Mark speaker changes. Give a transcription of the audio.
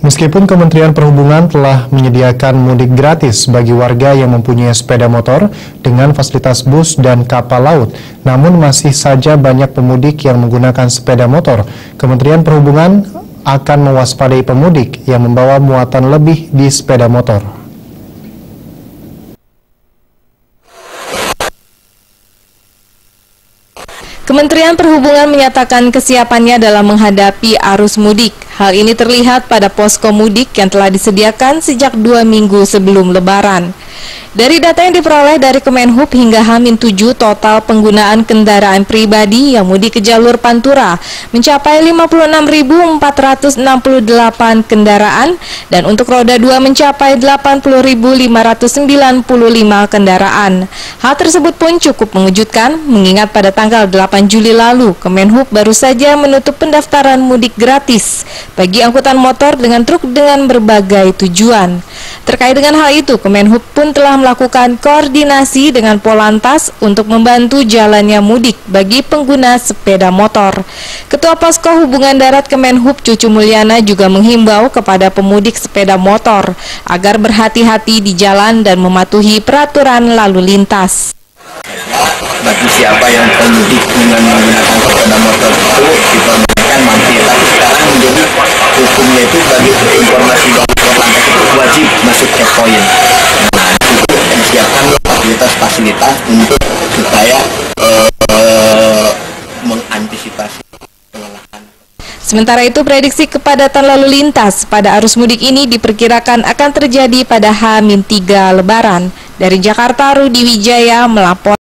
Speaker 1: Meskipun Kementerian Perhubungan telah menyediakan mudik gratis bagi warga yang mempunyai sepeda motor dengan fasilitas bus dan kapal laut, namun masih saja banyak pemudik yang menggunakan sepeda motor. Kementerian Perhubungan akan mewaspadai pemudik yang membawa muatan lebih di sepeda motor.
Speaker 2: Kementerian Perhubungan menyatakan kesiapannya dalam menghadapi arus mudik. Hal ini terlihat pada posko mudik yang telah disediakan sejak 2 minggu sebelum Lebaran. Dari data yang diperoleh dari Kemenhub hingga H-7 total penggunaan kendaraan pribadi yang mudik ke jalur Pantura mencapai 56.468 kendaraan dan untuk roda 2 mencapai 80.595 kendaraan. Hal tersebut pun cukup mengejutkan mengingat pada tanggal 8 Juli lalu Kemenhub baru saja menutup pendaftaran mudik gratis bagi angkutan motor dengan truk dengan berbagai tujuan. Terkait dengan hal itu, Kemenhub pun telah melakukan koordinasi dengan Polantas untuk membantu jalannya mudik bagi pengguna sepeda motor. Ketua Posko Hubungan Darat Kemenhub Cucu Mulyana juga menghimbau kepada pemudik sepeda motor agar berhati-hati di jalan dan mematuhi peraturan lalu lintas.
Speaker 3: Bagi siapa yang pemudik dengan menggunakan sepeda motor itu diperbolehkan mampir, tapi sekarang menjadi hukumnya itu bagi informasi dari Polantas itu wajib masuk checkpoint. Nah, itu disiapkan fasilitas-fasilitas untuk supaya mengantisipasi kelelahan.
Speaker 2: Sementara itu, prediksi kepadatan lalu lintas pada arus mudik ini diperkirakan akan terjadi pada H-3 Lebaran. Dari Jakarta, Rudi Wijaya melapor.